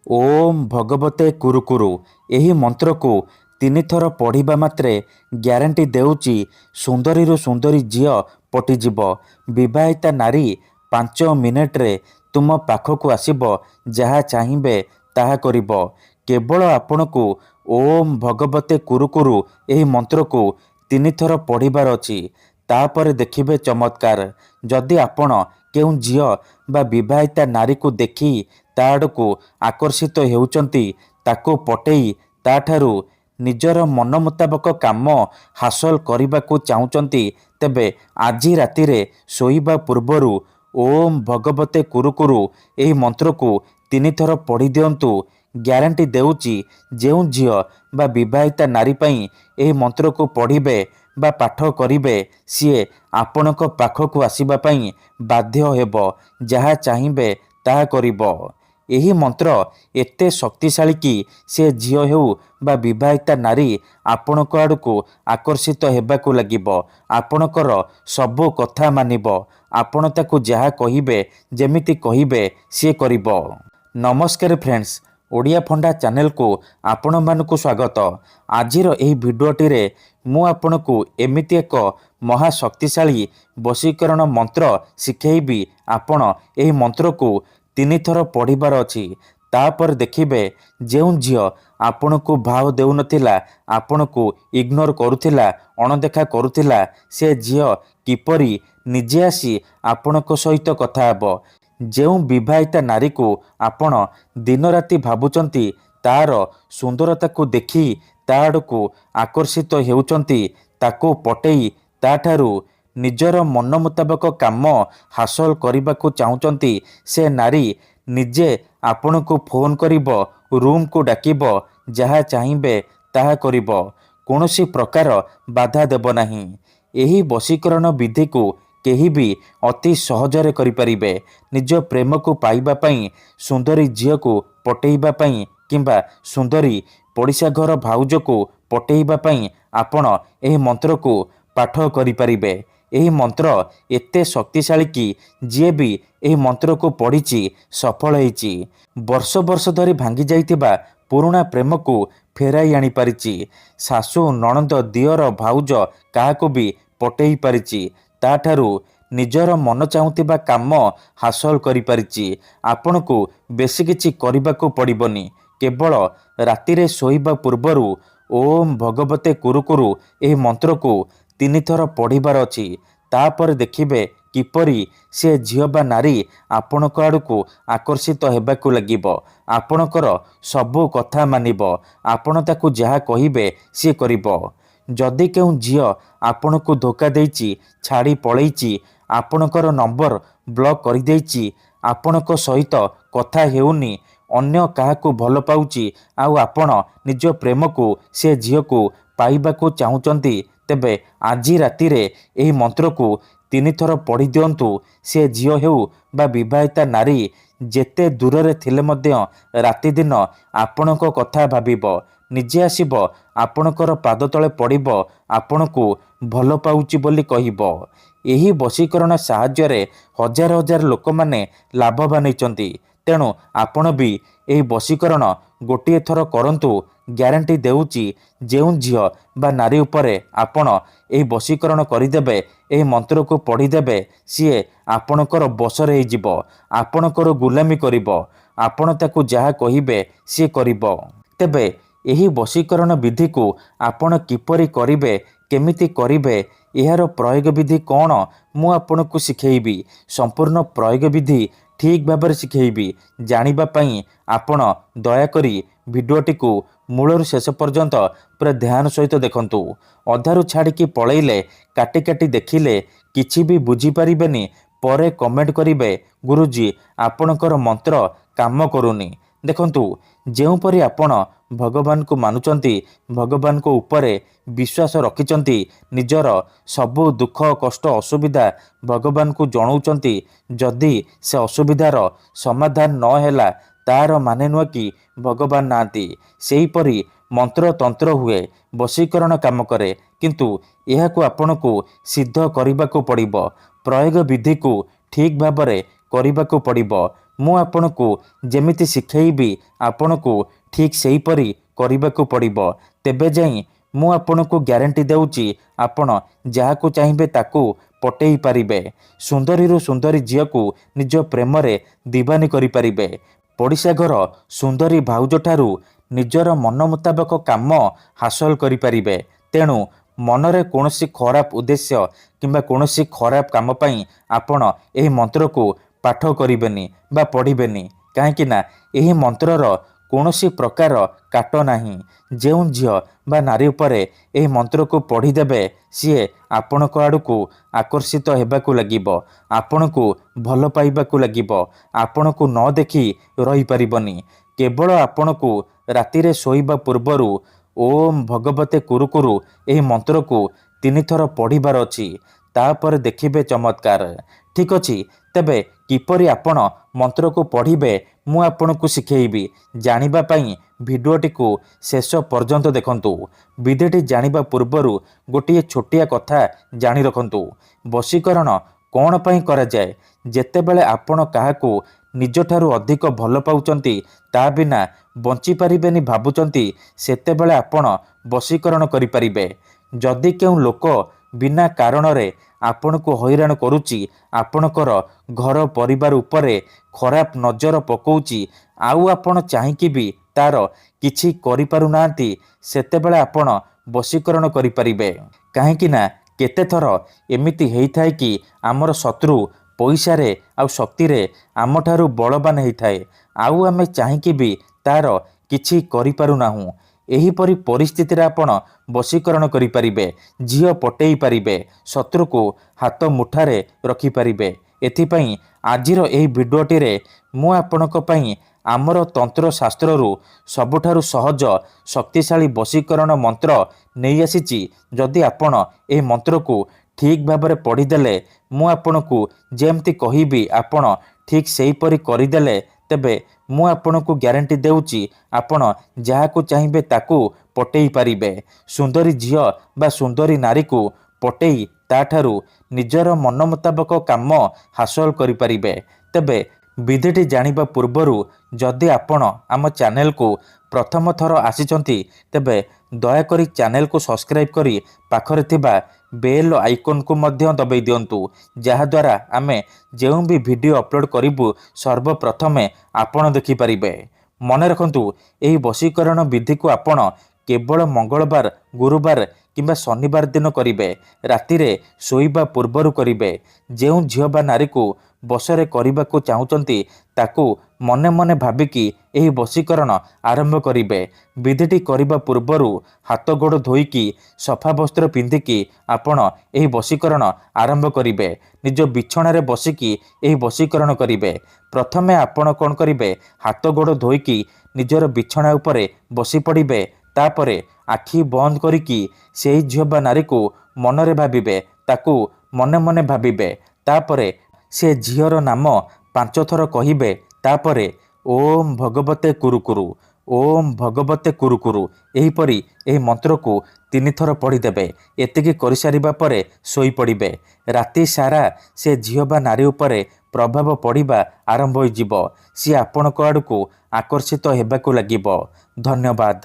ଓମ୍ ଭଗବତେ କୁରୁକୁରୁ ଏହି ମନ୍ତ୍ରକୁ 3 ଥର ପଢ଼ିବା ମାତ୍ରେ ଗ୍ୟାରେଣ୍ଟି ଦେଉଛି ସୁନ୍ଦରୀରୁ ସୁନ୍ଦରୀ ଝିଅ ପଟିଯିବ। ବିବାହିତା ନାରୀ 5 ମିନିଟ୍ରେ ତୁମ ପାଖକୁ ଆସିବ। ଯାହା ଚାହିଁବେ ତାହା କରିବ। କେବଳ ଆପଣଙ୍କୁ ଓମ୍ ଭଗବତେ କୁରୁକୁରୁ ଏହି ମନ୍ତ୍ରକୁ 3 ଥର ପଢ଼ିବାର ଅଛି। ତାପରେ ଦେଖିବେ ଚମତ୍କାର। ଯଦି ଆପଣ କେଉଁ ଝିଅ ବା ବିବାହିତା ନାରୀକୁ ଦେଖି ତା ଆଡ଼କୁ ଆକର୍ଷିତ ହେଉଛନ୍ତି, ତାକୁ ପଟେଇ ତାଠାରୁ ନିଜର ମନ ମୁତାବକ କାମ ହାସଲ କରିବାକୁ ଚାହୁଁଛନ୍ତି, ତେବେ ଆଜି ରାତିରେ ଶୋଇବା ପୂର୍ବରୁ ଓମ୍ ଭଗବତେ କୁରୁକୁରୁ ଏହି ମନ୍ତ୍ରକୁ 3 ଥର ପଢ଼ି ଦିଅନ୍ତୁ। ଗ୍ୟାରେଣ୍ଟି ଦେଉଛି ଯେଉଁ ଝିଅ ବା ବିବାହିତା ନାରୀ ପାଇଁ ଏହି ମନ୍ତ୍ରକୁ ପଢ଼ିବେ ବା ପାଠ କରିବେ, ସିଏ ଆପଣଙ୍କ ପାଖକୁ ଆସିବା ପାଇଁ ବାଧ୍ୟ ହେବ। ଯାହା ଚାହିଁବେ ତାହା କରିବ। ଏହି ମନ୍ତ୍ର ଏତେ ଶକ୍ତିଶାଳୀ କି ସେ ଝିଅ ହେଉ ବା ବିବାହିତା ନାରୀ ଆପଣଙ୍କ ଆଡ଼କୁ ଆକର୍ଷିତ ହେବାକୁ ଲାଗିବ। ଆପଣଙ୍କର ସବୁ କଥା ମାନିବ। ଆପଣ ତାକୁ ଯାହା କହିବେ, ଯେମିତି କହିବେ ସିଏ କରିବ। ନମସ୍କାର ଫ୍ରେଣ୍ଡସ୍, ଓଡ଼ିଆ ଫଣ୍ଡା ଚ୍ୟାନେଲକୁ ଆପଣମାନଙ୍କୁ ସ୍ୱାଗତ। ଆଜିର ଏହି ଭିଡ଼ିଓଟିରେ ମୁଁ ଆପଣଙ୍କୁ ଏମିତି ଏକ ମହାଶକ୍ତିଶାଳୀ ବଶୀକରଣ ମନ୍ତ୍ର ଶିଖେଇବି। ଆପଣ ଏହି ମନ୍ତ୍ରକୁ 3 ଥର ପଢ଼ିବାର ଅଛି। ତାପରେ ଦେଖିବେ ଯେଉଁ ଝିଅ ଆପଣଙ୍କୁ ଭାव ଦେଉନଥିଲା, ଆପଣଙ୍କୁ ଇଗ୍ନୋର କରୁଥିଲା, ଅଣଦେଖା କରୁଥିଲା, ସେ ଝିଅ କିପରି ନିଜେ ଆସି ଆପଣଙ୍କ ସହିତ କଥା ହେବ। ଯେଉଁ ବିବାହିତା ନାରୀକୁ ଆପଣ ଦିନରାତି ଭାବୁଛନ୍ତି, ତାର ସୁନ୍ଦରତାକୁ ଦେଖି ତା ଆଡ଼କୁ ଆକର୍ଷିତ ହେଉଛନ୍ତି, ତାକୁ ପଟେଇ ତାଠାରୁ ନିଜର ମନ ମୁତାବକ କାମ ହାସଲ କରିବାକୁ ଚାହୁଁଛନ୍ତି, ସେ ନାରୀ ନିଜେ ଆପଣଙ୍କୁ ଫୋନ୍ କରିବ, ରୁମ୍କୁ ଡାକିବ, ଯାହା ଚାହିଁବେ ତାହା କରିବ। କୌଣସି ପ୍ରକାର ବାଧା ଦେବ ନାହିଁ। ଏହି ବଶୀକରଣ ବିଧିକୁ କେହି ବି ଅତି ସହଜରେ କରିପାରିବେ। ନିଜ ପ୍ରେମକୁ ପାଇବା ପାଇଁ, ସୁନ୍ଦରୀ ଝିଅକୁ ପଟେଇବା ପାଇଁ କିମ୍ବା ସୁନ୍ଦରୀ ପଡ଼ିଶା ଘର ଭାଉଜକୁ ପଟେଇବା ପାଇଁ ଆପଣ ଏହି ମନ୍ତ୍ରକୁ ପାଠ କରିପାରିବେ। ଏହି ମନ୍ତ୍ର ଏତେ ଶକ୍ତିଶାଳୀ କି ଯିଏ ବି ଏହି ମନ୍ତ୍ରକୁ ପଢ଼ିଛି ସଫଳ ହେଇଛି। ବର୍ଷ ବର୍ଷ ଧରି ଭାଙ୍ଗି ଯାଇଥିବା ପୁରୁଣା ପ୍ରେମକୁ ଫେରାଇ ଆଣିପାରିଛି। ଶାଶୁ, ନଣନ୍ଦ, ଦିଅର, ଭାଉଜ କାହାକୁ ବି ପଟେଇ ପାରିଛି। ତାଠାରୁ ନିଜର ମନ ଚାହୁଁଥିବା କାମ ହାସଲ କରିପାରିଛି। ଆପଣଙ୍କୁ ବେଶୀ କିଛି କରିବାକୁ ପଡ଼ିବନି। କେବଳ ରାତିରେ ଶୋଇବା ପୂର୍ବରୁ ଓମ୍ ଭଗବତେ କୁରୁକୁରୁ ଏହି ମନ୍ତ୍ରକୁ 3 ଥର ପଢ଼ିବାର ଅଛି। ତାପରେ ଦେଖିବେ କିପରି ସେ ଝିଅ ବା ନାରୀ ଆପଣଙ୍କ ଆଡ଼କୁ ଆକର୍ଷିତ ହେବାକୁ ଲାଗିବ। ଆପଣଙ୍କର ସବୁ କଥା ମାନିବ। ଆପଣ ତାକୁ ଯାହା କହିବେ ସିଏ କରିବ। ଯଦି କେଉଁ ଝିଅ ଆପଣଙ୍କୁ ଧୋକା ଦେଇଛି, ଛାଡ଼ି ପଳେଇଛି, ଆପଣଙ୍କର ନମ୍ବର ବ୍ଲକ୍ କରିଦେଇଛି, ଆପଣଙ୍କ ସହିତ କଥା ହେଉନି, ଅନ୍ୟ କାହାକୁ ଭଲ ପାଉଛି, ଆଉ ଆପଣ ନିଜ ପ୍ରେମକୁ ସେ ଝିଅକୁ ପାଇବାକୁ ଚାହୁଁଛନ୍ତି, ତେବେ ଆଜି ରାତିରେ ଏହି ମନ୍ତ୍ରକୁ 3 ଥର ପଢ଼ି ଦିଅନ୍ତୁ। ସେ ଝିଅ ହେଉ ବା ବିବାହିତା ନାରୀ ଯେତେ ଦୂରରେ ଥିଲେ ମଧ୍ୟ ରାତିଦିନ ଆପଣଙ୍କ କଥା ଭାବିବ। ନିଜେ ଆସିବ, ଆପଣଙ୍କର ପାଦ ତଳେ ପଡ଼ିବ, ଆପଣଙ୍କୁ ଭଲ ପାଉଛି ବୋଲି କହିବ। ଏହି ବଶୀକରଣ ସାହାଯ୍ୟରେ ହଜାର ହଜାର ଲୋକମାନେ ଲାଭବାନ ହେଇଛନ୍ତି। ତେଣୁ ଆପଣ ବି ଏହି ବଶୀକରଣ ଗୋଟିଏ ଥର କରନ୍ତୁ। ଗ୍ୟାରେଣ୍ଟି ଦେଉଛି ଯେଉଁ ଝିଅ ବା ନାରୀ ଉପରେ ଆପଣ ଏହି ବଶୀକରଣ କରିଦେବେ, ଏହି ମନ୍ତ୍ରକୁ ପଢ଼ିଦେବେ, ସିଏ ଆପଣଙ୍କର ବଶରେ ହେଇଯିବ। ଆପଣଙ୍କର ଗୁଲାମୀ କରିବ। ଆପଣ ତାକୁ ଯାହା କହିବେ ସିଏ କରିବ। ତେବେ ଏହି ବଶୀକରଣ ବିଧିକୁ ଆପଣ କିପରି କରିବେ, କେମିତି କରିବେ, ଏହାର ପ୍ରୟୋଗ ବିଧି କ'ଣ, ମୁଁ ଆପଣଙ୍କୁ ଶିଖେଇବି। ସମ୍ପୂର୍ଣ୍ଣ ପ୍ରୟୋଗ ବିଧି ଠିକ୍ ଭାବରେ ଶିଖେଇବି। ଜାଣିବା ପାଇଁ ଆପଣ ଦୟାକରି ଭିଡ଼ିଓଟିକୁ ମୂଳରୁ ଶେଷ ପର୍ଯ୍ୟନ୍ତ ପୁରା ଧ୍ୟାନ ସହିତ ଦେଖନ୍ତୁ। ଅଧାରୁ ଛାଡ଼ିକି ପଳେଇଲେ, କାଟି କାଟି ଦେଖିଲେ କିଛି ବି ବୁଝିପାରିବେନି। ପରେ କମେଣ୍ଟ କରିବେ, ଗୁରୁଜୀ ଆପଣଙ୍କର ମନ୍ତ୍ର କାମ କରୁନି। ଦେଖନ୍ତୁ, ଯେଉଁପରି ଆପଣ ଭଗବାନଙ୍କୁ ମାନୁଛନ୍ତି, ଭଗବାନଙ୍କ ଉପରେ ବିଶ୍ୱାସ ରଖିଛନ୍ତି, ନିଜର ସବୁ ଦୁଃଖ, କଷ୍ଟ, ଅସୁବିଧା ଭଗବାନଙ୍କୁ ଜଣାଉଛନ୍ତି, ଯଦି ସେ ଅସୁବିଧାର ସମାଧାନ ନ ହେଲା, ତାର ମାନେ ନୁହେଁ କି ଭଗବାନ ନାହାନ୍ତି। ସେହିପରି ମନ୍ତ୍ରତନ୍ତ୍ର ହୁଏ, ବଶୀକରଣ କାମ କରେ, କିନ୍ତୁ ଏହାକୁ ଆପଣଙ୍କୁ ସିଦ୍ଧ କରିବାକୁ ପଡ଼ିବ। ପ୍ରୟୋଗ ବିଧିକୁ ଠିକ୍ ଭାବରେ କରିବାକୁ ପଡ଼ିବ। ମୁଁ ଆପଣଙ୍କୁ ଯେମିତି ଶିଖେଇବି ଆପଣଙ୍କୁ ଠିକ୍ ସେହିପରି କରିବାକୁ ପଡ଼ିବ। ତେବେ ଯାଇ ମୁଁ ଆପଣଙ୍କୁ ଗ୍ୟାରେଣ୍ଟି ଦେଉଛି ଆପଣ ଯାହାକୁ ଚାହିଁବେ ତାକୁ ପଟେଇ ପାରିବେ। ସୁନ୍ଦରୀରୁ ସୁନ୍ଦରୀ ଝିଅକୁ ନିଜ ପ୍ରେମରେ ଦିବାନୀ କରିପାରିବେ। ପଡ଼ିଶା ଘର ସୁନ୍ଦରୀ ଭାଉଜଠାରୁ ନିଜର ମନ ମୁତାବକ କାମ ହାସଲ କରିପାରିବେ। ତେଣୁ ମନରେ କୌଣସି ଖରାପ ଉଦ୍ଦେଶ୍ୟ କିମ୍ବା କୌଣସି ଖରାପ କାମ ପାଇଁ ଆପଣ ଏହି ମନ୍ତ୍ରକୁ ପାଠ କରିବେନି ବା ପଢ଼ିବେନି। କାହିଁକି ନା ଏହି ମନ୍ତ୍ରର କୌଣସି ପ୍ରକାର କାଟ ନାହିଁ। ଯେଉଁ ଝିଅ ବା ନାରୀ ଉପରେ ଏହି ମନ୍ତ୍ରକୁ ପଢ଼ିଦେବେ ସିଏ ଆପଣଙ୍କ ଆଡ଼କୁ ଆକର୍ଷିତ ହେବାକୁ ଲାଗିବ, ଆପଣଙ୍କୁ ଭଲ ପାଇବାକୁ ଲାଗିବ, ଆପଣଙ୍କୁ ନ ଦେଖି ରହିପାରିବନି। କେବଳ ଆପଣଙ୍କୁ ରାତିରେ ଶୋଇବା ପୂର୍ବରୁ ଓମ୍ ଭଗବତେ କୁରୁକୁରୁ ଏହି ମନ୍ତ୍ରକୁ 3 ଥର ପଢ଼ିବାର ଅଛି। ତାପରେ ଦେଖିବେ ଚମତ୍କାର। ଠିକ୍ ଅଛି, ତେବେ କିପରି ଆପଣ ମନ୍ତ୍ରକୁ ପଢ଼ିବେ ମୁଁ ଆପଣଙ୍କୁ ଶିଖେଇବି। ଜାଣିବା ପାଇଁ ଭିଡ଼ିଓଟିକୁ ଶେଷ ପର୍ଯ୍ୟନ୍ତ ଦେଖନ୍ତୁ। ବିଧିଟି ଜାଣିବା ପୂର୍ବରୁ ଗୋଟିଏ ଛୋଟିଆ କଥା ଜାଣି ରଖନ୍ତୁ। ବଶୀକରଣ କ'ଣ ପାଇଁ କରାଯାଏ? ଯେତେବେଳେ ଆପଣ କାହାକୁ ନିଜଠାରୁ ଅଧିକ ଭଲ ପାଉଛନ୍ତି, ତା ବିନା ବଞ୍ଚିପାରିବେନି ଭାବୁଛନ୍ତି, ସେତେବେଳେ ଆପଣ ବଶୀକରଣ କରିପାରିବେ। ଯଦି କେଉଁ ଲୋକ ବିନା କାରଣରେ ଆପଣଙ୍କୁ ହଇରାଣ କରୁଛି, ଆପଣଙ୍କର ଘର ପରିବାର ଉପରେ ଖରାପ ନଜର ପକାଉଛି, ଆଉ ଆପଣ ଚାହିଁକି ବି ତାର କିଛି କରିପାରୁନାହାନ୍ତି, ସେତେବେଳେ ଆପଣ ବଶୀକରଣ କରିପାରିବେ। କାହିଁକି ନା କେତେଥର ଏମିତି ହେଇଥାଏ କି ଆମର ଶତ୍ରୁ ପଇସାରେ ଆଉ ଶକ୍ତିରେ ଆମଠାରୁ ବଳବାନ ହେଇଥାଏ, ଆଉ ଆମେ ଚାହିଁକି ବି ତାର କିଛି କରିପାରୁନାହୁଁ। ଏହିପରି ପରିସ୍ଥିତିରେ ଆପଣ ବଶୀକରଣ କରିପାରିବେ, ଝିଅ ପଟେଇ ପାରିବେ, ଶତ୍ରୁକୁ ହାତ ମୁଠାରେ ରଖିପାରିବେ। ଏଥିପାଇଁ ଆଜିର ଏହି ଭିଡ଼ିଓଟିରେ ମୁଁ ଆପଣଙ୍କ ପାଇଁ ଆମର ତନ୍ତ୍ରଶାସ୍ତ୍ରରୁ ସବୁଠାରୁ ସହଜ ଶକ୍ତିଶାଳୀ ବଶୀକରଣ ମନ୍ତ୍ର ନେଇ ଆସିଛି। ଯଦି ଆପଣ ଏହି ମନ୍ତ୍ରକୁ ଠିକ୍ ଭାବରେ ପଢ଼ିଦେଲେ, ମୁଁ ଆପଣଙ୍କୁ ଯେମିତି କହିବି ଆପଣ ଠିକ୍ ସେହିପରି କରିଦେଲେ, ତେବେ ମୁଁ ଆପଣଙ୍କୁ ଗ୍ୟାରେଣ୍ଟି ଦେଉଛି ଆପଣ ଯାହାକୁ ଚାହିଁବେ ତାକୁ ପଟେଇ ପାରିବେ। ସୁନ୍ଦରୀ ଝିଅ ବା ସୁନ୍ଦରୀ ନାରୀକୁ ପଟେଇ ତାଠାରୁ ନିଜର ମନ ମୁତାବକ କାମ ହାସଲ କରିପାରିବେ। ତେବେ ବିଧିଟି ଜାଣିବା ପୂର୍ବରୁ ଯଦି ଆପଣ ଆମ ଚ୍ୟାନେଲକୁ ପ୍ରଥମ ଥର ଆସିଛନ୍ତି, ତେବେ ଦୟାକରି ଚ୍ୟାନେଲକୁ ସବସ୍କ୍ରାଇବ୍ କରି ପାଖରେ ଥିବା ବେଲ୍ ଆଇକନ୍କୁ ମଧ୍ୟ ଦବାଇ ଦିଅନ୍ତୁ, ଯାହାଦ୍ୱାରା ଆମେ ଯେଉଁ ବି ଭିଡ଼ିଓ ଅପଲୋଡ଼ କରିବୁ ସର୍ବପ୍ରଥମେ ଆପଣ ଦେଖିପାରିବେ। ମନେ ରଖନ୍ତୁ, ଏହି ବଶୀକରଣ ବିଧିକୁ ଆପଣ କେବଳ ମଙ୍ଗଳବାର, ଗୁରୁବାର କିମ୍ବା ଶନିବାର ଦିନ କରିବେ। ରାତିରେ ଶୋଇବା ପୂର୍ବରୁ କରିବେ। ଯେଉଁ ଝିଅ ବା ନାରୀକୁ ବଶରେ କରିବାକୁ ଚାହୁଁଛନ୍ତି, ତାକୁ ମନେ ମନେ ଭାବିକି ଏହି ବଶୀକରଣ ଆରମ୍ଭ କରିବେ। ବିଧିଟି କରିବା ପୂର୍ବରୁ ହାତ ଗୋଡ଼ ଧୋଇକି ସଫା ବସ୍ତ୍ର ପିନ୍ଧିକି ଆପଣ ଏହି ବଶୀକରଣ ଆରମ୍ଭ କରିବେ। ନିଜ ବିଛଣାରେ ବସିକି ଏହି ବଶୀକରଣ କରିବେ। ପ୍ରଥମେ ଆପଣ କ'ଣ କରିବେ, ହାତ ଗୋଡ଼ ଧୋଇକି ନିଜର ବିଛଣା ଉପରେ ବସି ପଡ଼ିବେ। ତାପରେ ଆଖି ବନ୍ଦ କରିକି ସେହି ଝିଅ ବା ନାରୀକୁ ମନରେ ଭାବିବେ, ତାକୁ ମନେ ମନେ ଭାବିବେ। ତାପରେ ସେ ଝିଅର ନାମ 5 ଥର କହିବେ। ତାପରେ ଓମ୍ ଭଗବତେ କୁରୁକୁରୁ, ଓମ୍ ଭଗବତେ କୁରୁକୁରୁ ଏହିପରି ଏହି ମନ୍ତ୍ରକୁ 3 ଥର ପଢ଼ିଦେବେ। ଏତିକି କରିସାରିବା ପରେ ଶୋଇପଡ଼ିବେ। ରାତି ସାରା ସେ ଝିଅ ବା ନାରୀ ଉପରେ ପ୍ରଭାବ ପଡ଼ିବା ଆରମ୍ଭ ହୋଇଯିବ। ସିଏ ଆପଣଙ୍କ ଆଡ଼କୁ ଆକର୍ଷିତ ହେବାକୁ ଲାଗିବ। ଧନ୍ୟବାଦ।